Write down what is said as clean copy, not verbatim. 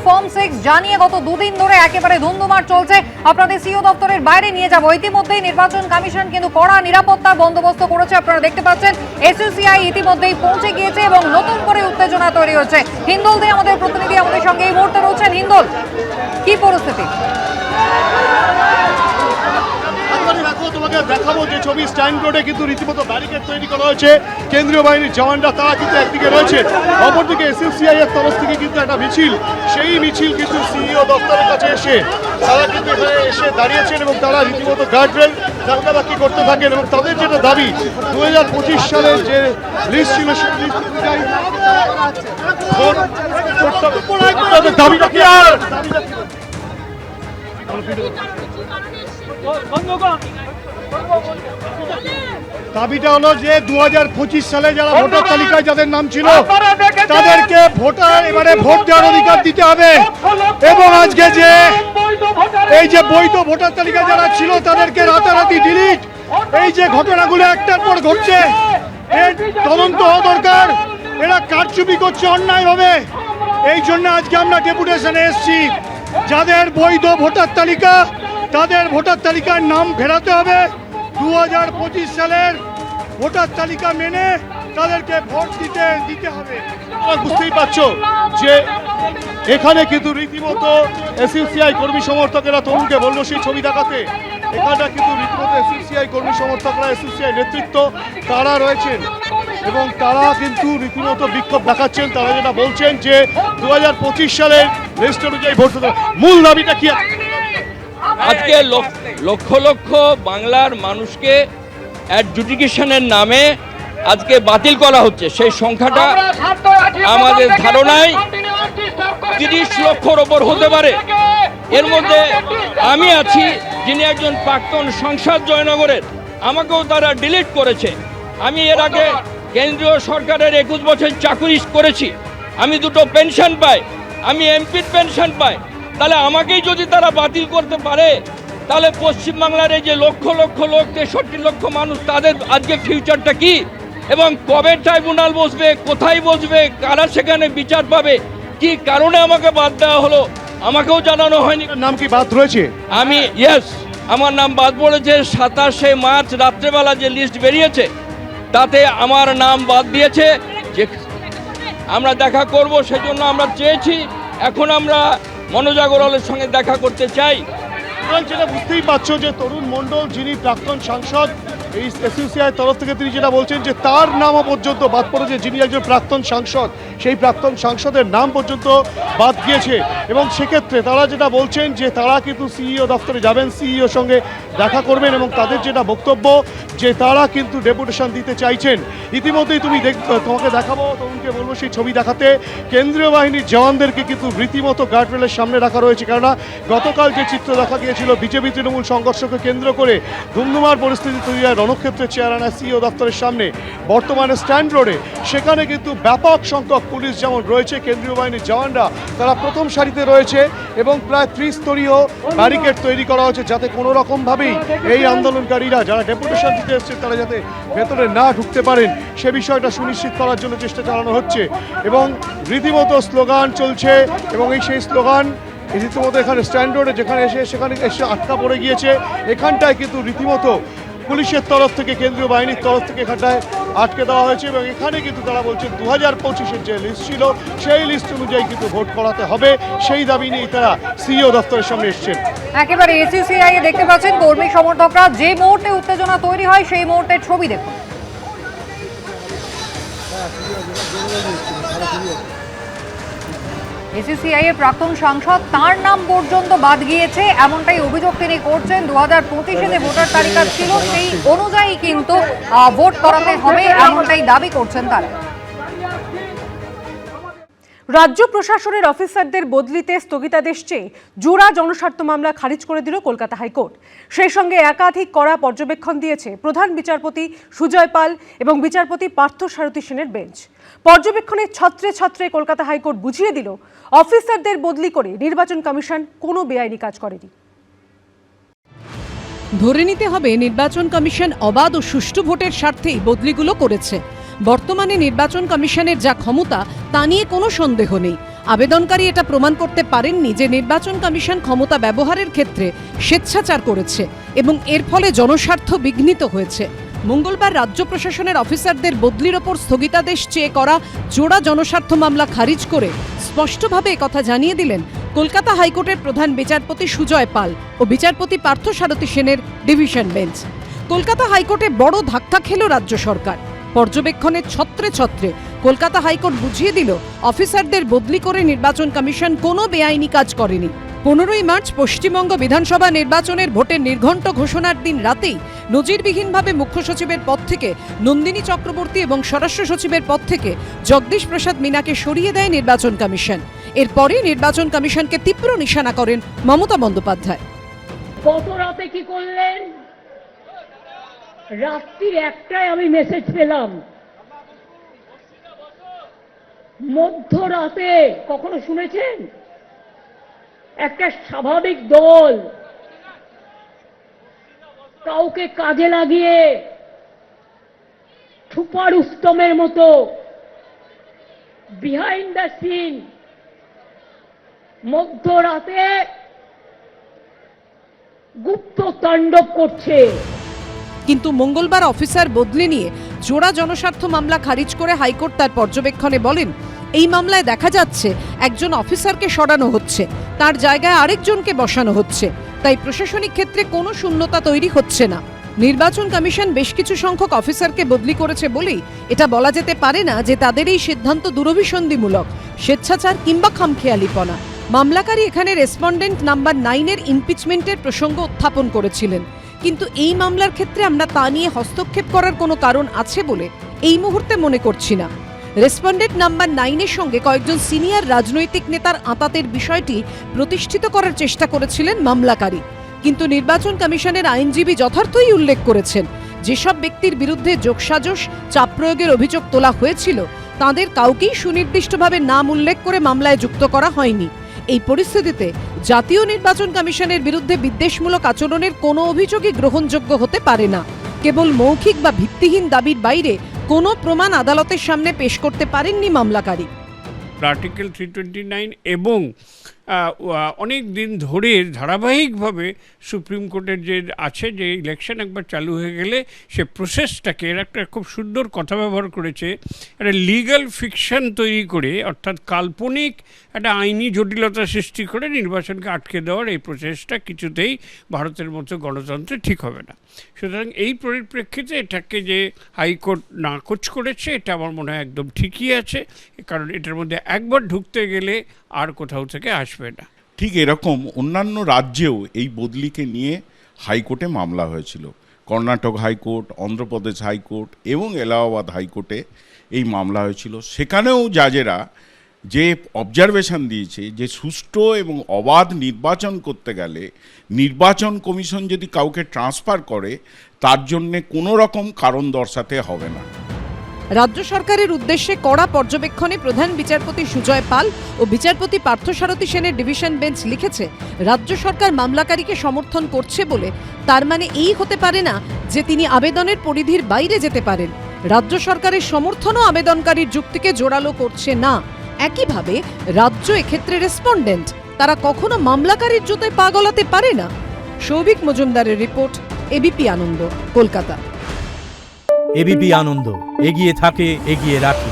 Form 6 জানিয়ে গত দুদিন ধরে একেবারে ধুমধুমার চলছে। আপনাদের সিও দপ্তরের বাইরে নিয়ে যাব। ইতিমধ্যেই নির্বাচন কমিশন কিন্তু কড়া নিরাপত্তার বন্দোবস্ত করেছে। আপনারা দেখতে পাচ্ছেন এসইউসিআই ইতিমধ্যেই পৌঁছে গিয়েছে এবং নতুন করে উত্তেজনা তৈরি হচ্ছে। হিন্দোল দিয়ে আমাদের প্রতিনিধি আমাদের সঙ্গে এই মুহূর্তে রয়েছেন। হিন্দোল, কি পরিস্থিতি? তোমাকে দেখাবো যে ছবি স্ট্যান্ড রোডে কিন্তু রীতিমতো ব্যারিকেড তৈরি করা হয়েছে। কেন্দ্রীয় বাহিনীর জওয়ানরা তারা কিন্তু একদিকে রয়েছে, অপরদিকে এসইউসিআই এর তরফ থেকে কিন্তু একটা মিছিল, সেই মিছিল কিন্তু সিইও দপ্তরের কাছে এসে তারা কিন্তু এখানে এসে দাঁড়িয়েছেন এবং তারা রীতিমতো গার্ডরেল ধাক্কাধাক্কি করতে থাকেন এবং তাদের যেটা দাবি 2025 সালের যে লিস্ট ছিল সেই লিস্ট অনুযায়ী দাবিটা কি আর দাবিটা হলো যে 2025 সালে যারা ভোটার তালিকায় যাদের নাম ছিল তাদেরকে এবারে ভোট দেওয়ার অধিকার দিতে হবে এবং আজকে যে এই যে বৈধ ভোটার তালিকায় যারা ছিল তাদেরকে রাতারাতি ডিলিট, এই যে ঘটনাগুলো একটার পর ঘটছে এর তদন্ত হওয়া দরকার। এরা কারচুপি করছে অন্যায়ভাবে, এই জন্য আজকে আমরা ডেপুটেশনে এসেছি। যাদের বৈধ ভোটার তালিকা তাদের ভোটার তালিকার নাম ফেরাতে হবে। 2025 সালের ভোটার তালিকা মেনে তাদেরকে ভোট দিতে হবে। বুঝতেই পারছো যে এখানে কিন্তু রীতিমতো এসইউসিআই কর্মী সমর্থকেরা তরুণকে বললো সেই ছবি দেখাতে। এখানে কিন্তু রীতিমতো এসইউসিআই কর্মী সমর্থকরা, এসইউসিআই নেতৃত্ব তারা রয়েছেন এবং তারা কিন্তু রীতিমতো বিক্ষোভ দেখাচ্ছেন। তারা যেটা বলছেন যে 2025 সালের লিস্ট অনুযায়ী ভোট দিতে হবে। মূল দাবিটা কি? আজকে লক্ষ লক্ষ বাংলার মানুষকে অ্যাডজুডিকেশনের নামে আজকে বাতিল করা হচ্ছে। সেই সংখ্যাটা আমাদের ধারণায় 30 লক্ষর ওপর হতে পারে। এর মধ্যে আমি আছি, যিনি একজন প্রাক্তন সাংসদ জয়নগরের, আমাকেও তারা ডিলিট করেছে। আমি এর আগে কেন্দ্রীয় সরকারের 21 বছর চাকুরি করেছি, আমি 2টো পেনশন পাই, আমি এমপির পেনশন পাই। তাহলে আমাকেই যদি তারা বাতিল করতে পারে, তাহলে পশ্চিমবাংলার এই যে লক্ষ লক্ষ লোক, 63 লক্ষ মানুষ, তাদের আজকে ফিউচারটা কি এবং কবে ট্রাইব্যুনাল বসবে, কোথায় বসবে, কারা সেখানে বিচার পাবে, কি কারণে আমাকে বাদ দেওয়া হলো আমাকেও জানানো হয়নি। নাম কি বাদ রয়েছে? আমি আমার নাম বাদ পড়েছে। 27শে মার্চ রাত্রেবেলা যে লিস্ট বেরিয়েছে তাতে আমার নাম বাদ দিয়েছে। যে আমরা দেখা করব সেজন্য আমরা চেয়েছি, এখন আমরা মনোজ আগরওয়ালের সঙ্গে দেখা করতে চাই। যেটা বুঝতেই পারছো যে তরুণ মণ্ডল, যিনি প্রাক্তন সাংসদ, এই এসইউসিআই তরফ থেকে তিনি যেটা বলছেন যে তার নামও পর্যন্ত বাদ পড়েছে। যিনি একজন প্রাক্তন সাংসদ, সেই প্রাক্তন সাংসদের নাম পর্যন্ত বাদ গিয়েছে এবং সেক্ষেত্রে তারা যেটা বলছেন যে তারা কিন্তু সিইও দপ্তরে যাবেন, সিইওর সঙ্গে দেখা করবেন এবং তাদের যেটা বক্তব্য যে তারা কিন্তু ডেপুটেশন দিতে চাইছেন। ইতিমধ্যেই তোমাকে দেখাবো, তরুণকে বলবো সেই ছবি দেখাতে। কেন্দ্রীয় বাহিনীর জওয়ানদেরকে কিন্তু রীতিমতো গার্ডরেলের সামনে রাখা রয়েছে, কেননা গতকাল যে চিত্র দেখা গিয়েছিল বিজেপি তৃণমূল সংঘর্ষকে কেন্দ্র করে ধুমধুমার পরিস্থিতি তৈরি হয় রণক্ষেত্রের চেয়ারানা সিইও দপ্তরের সামনে, বর্তমানে স্ট্যান্ড রোডে। সেখানে কিন্তু ব্যাপক সংখ্যক পুলিশ যেমন রয়েছে, কেন্দ্রীয় বাহিনীর জওয়ানরা তারা প্রথম সারিতে রয়েছে এবং প্রায় 30 স্তরীয় ব্যারিকেড তৈরি করা হয়েছে যাতে কোনো রকমভাবেই এই আন্দোলনকারীরা যারা ডেপুটেশন দিতে এসছেন তারা যাতে ভেতরে না ঢুকতে পারেন সে বিষয়টা সুনিশ্চিত করার জন্য চেষ্টা চালানো হচ্ছে এবং রীতিমতো স্লোগান চলছে এবং সেই স্লোগান রীতিমতো এখানে স্ট্যান্ড রোডে সেখানে এসে আটকা পড়ে গিয়েছে। এখানটায় কিন্তু রীতিমতো পুলিশের তরফ থেকে, কেন্দ্রীয় বাহিনীর তরফ থেকে এখানটায় আটকে দেওয়া হয়েছে এবং এখানে কিন্তু তারা বলছেন 2025-এর যে লিস্ট ছিল সেই লিস্ট অনুযায়ী কিন্তু ভোট করাতে হবে। সেই দাবি নিয়ে তারা সিইও দপ্তরের সামনে এসছেন। একেবারে এসইউসিআই দেখতে পাচ্ছেন কর্মী সমর্থকরা যে মুহূর্তে উত্তেজনা তৈরি হয় সেই মুহূর্তের ছবি দেখুন। এসইউসিআই এর প্রাক্তন সাংসদ, তার নাম পর্যন্ত বাদ গিয়েছে এমনটাই অভিযোগ তিনি করছেন। 2025-এ যে ভোটার তালিকা ছিল সেই অনুযায়ী কিন্তু ভোট করাতে হবে এমনটাই দাবি করছেন তারা। রাজ্য প্রশাসনের অফিসারদের বদলিতে স্থগিতাদেশ চেয়ে জোড়া জনস্বার্থ মামলা খারিজ করে দিল কলকাতা হাইকোর্ট। সেই সঙ্গে একাধিক কড়া পর্যবেক্ষণ দিয়েছে প্রধান বিচারপতি সুজয় পাল এবং বিচারপতি পার্থসারথী সেনের বেঞ্চ। পর্যবেক্ষণের ছত্রে ছত্রে কলকাতা হাইকোর্ট বুঝিয়ে দিল অফিসারদের বদলি করে নির্বাচন কমিশন কোনো বেআইনি কাজ করেনি। ধরে নিতে হবে নির্বাচন কমিশন অবাধ ও সুষ্ঠু ভোটের স্বার্থেই বদলিগুলো করেছে। বর্তমানে নির্বাচন কমিশনের যা ক্ষমতা তা নিয়ে কোনো সন্দেহ নেই। আবেদনকারী এটা প্রমাণ করতে পারেননি যে নির্বাচন কমিশন ক্ষমতা ব্যবহারের ক্ষেত্রে স্বেচ্ছাচার করেছে এবং এর ফলে জনস্বার্থ বিঘ্নিত হয়েছে। মঙ্গলবার রাজ্য প্রশাসনের অফিসারদের বদলির ওপর স্থগিতাদেশ চেয়ে করা জোড়া জনস্বার্থ মামলা খারিজ করে স্পষ্টভাবে একথা জানিয়ে দিলেন কলকাতা হাইকোর্টের প্রধান বিচারপতি সুজয় পাল ও বিচারপতি পার্থসারথী সেনের ডিভিশন বেঞ্চ। কলকাতা হাইকোর্টে বড় ধাক্কা খেল রাজ্য সরকার। পর্যবেক্ষণের ছত্রে ছত্রে কলকাতা হাইকোর্ট বুঝিয়ে দিল অফিসারদের বদলি করে নির্বাচন কমিশন কোনো বেআইনি কাজ করেনি। 15ই মার্চ পশ্চিমবঙ্গ বিধানসভা নির্বাচনের ভোটের নির্ঘণ্ট ঘোষণার দিন রাতেই নজিরবিহীনভাবে মুখ্য সচিবের পদ থেকে নন্দিনী চক্রবর্তী এবং স্বরাষ্ট্র সচিবের পদ থেকে জগদীশ প্রসাদ মিনাকে সরিয়ে দেয় নির্বাচন কমিশন। এরপরই নির্বাচন কমিশনকে তীব্র নিশানা করেন মমতা বন্দ্যোপাধ্যায়। কত রাতে কি করলেন? রাত্রির 1টায় আমি মেসেজ পেলাম। মধ্যরাতে কখনো শুনেছেন একটা স্বাভাবিক দল কাউকে কাজে লাগিয়ে ছুপা রুস্তমের মতো বিহাইন্ড দ্য সিন মধ্যরাতে গুপ্ত তাণ্ডব করছে? কিন্তু মঙ্গলবার অফিসার বদলি নিয়ে জোড়া জনস্বার্থ মামলা খারিজ করে হাইকোর্ট তার পর্যবেক্ষণে বলেন, এই মামলায় দেখা যাচ্ছে একজন অফিসারকে সরানো হচ্ছে, তার জায়গায় আরেকজনকে বসানো হচ্ছে, তাই প্রশাসনিক ক্ষেত্রে কোনো শূন্যতা তৈরি হচ্ছে না। নির্বাচন কমিশন বেশ কিছু সংখ্যক অফিসারকে বদলি করেছে বলেই এটা বলা যেতে পারে না যে তাদের এই সিদ্ধান্ত দুরভিসন্ধিমূলক, স্বেচ্ছাচার কিংবা খামখেয়ালিপনা। মামলাকারী এখানে রেসপন্ডেন্ট নাম্বার 9-এর ইমপিচমেন্টের প্রসঙ্গ উত্থাপন করেছিলেন, কিন্তু এই মামলার ক্ষেত্রে আমরা তা নিয়ে হস্তক্ষেপ করার কোনো কারণ আছে বলে এই মুহূর্তে মনে করছি না। রেসপন্ডেন্ট নাম্বার 9-এর সঙ্গে কয়েকজন সিনিয়র রাজনৈতিক নেতার আঁতাতের বিষয়টি প্রতিষ্ঠিত করার চেষ্টা করেছিলেন মামলাকারী, কিন্তু নির্বাচন কমিশনের আইনজীবী যথার্থই উল্লেখ করেছেন যেসব ব্যক্তির বিরুদ্ধে যোগসাজশ চাপ প্রয়োগের অভিযোগ তোলা হয়েছিল তাদের কাউকেই সুনির্দিষ্টভাবে নাম উল্লেখ করে মামলায় যুক্ত করা হয়নি। এই পরিস্থিতিতে জাতীয় নির্বাচন কমিশনের বিরুদ্ধে বিদ্বেষমূলক আচরণের কোনো অভিযোগই গ্রহণযোগ্য হতে পারে না। কেবল মৌখিক বা ভিত্তিহীন দাবির বাইরে কোনো প্রমাণ আদালতের সামনে পেশ করতে পারেননি মামলাকারী। আর্টিকেল 329 এবং অনেক দিন ধরে ধারাবাহিকভাবে সুপ্রিম কোর্টের যে আছে যে ইলেকশন একবার চালু হয়ে গেলে সে প্রসেসটাকে এর একটা খুব সুন্দর কথা ব্যবহার করেছে, একটা লিগ্যাল ফিকশন তৈরি করে, অর্থাৎ কাল্পনিক একটা আইনি জটিলতা সৃষ্টি করে নির্বাচনকে আটকে দেওয়ার এই প্রসেসটা কিছুতেই ভারতের মতো গণতন্ত্রে ঠিক হবে না। সুতরাং এই পরিপ্রেক্ষিতে এটাকে যে হাইকোর্ট নাকচ করেছে এটা আমার মনে হয় একদম ঠিকই আছে, কারণ এটার মধ্যে একবার ঢুকতে গেলে আর কোথাও থেকে আসবে না। ঠিক এরকম অন্যান্য রাজ্যেও এই বদলিকে নিয়ে হাইকোর্টে মামলা হয়েছিল। কর্ণাটক হাইকোর্ট, অন্ধ্রপ্রদেশ হাইকোর্ট এবং এলাহাবাদ হাইকোর্টে এই মামলা হয়েছিল। সেখানেও জাজেরা যে অবজারভেশন দিয়েছে যে সুষ্ঠু এবং অবাধ নির্বাচন করতে গেলে নির্বাচন কমিশন যদি কাউকে ট্রান্সফার করে তার জন্যে কোনো রকম কারণ দর্শাতে হবে না। রাজ্য সরকারের উদ্দেশ্যে কড়া পর্যবেক্ষণে প্রধান বিচারপতি সুজয় পাল ও বিচারপতি পার্থসারথী সেনের ডিভিশন বেঞ্চ লিখেছে, রাজ্য সরকার মামলাকারীকে সমর্থন করছে বলে তার মানে এই হতে পারে না যে তিনি আবেদনের পরিধির বাইরে যেতে পারেন। রাজ্য সরকারের সমর্থনও আবেদনকারীর যুক্তিকে জোরালো করছে না। একইভাবে রাজ্য এক্ষেত্রে রেসপন্ডেন্ট, তারা কখনো মামলাকারীর জুতোয় পা গলাতে পারে না। সৌভিক মজুমদারের রিপোর্ট, এবিপি আনন্দ, কলকাতা। এবিপি আনন্দ, এগিয়ে থাকে, এগিয়ে রাখে।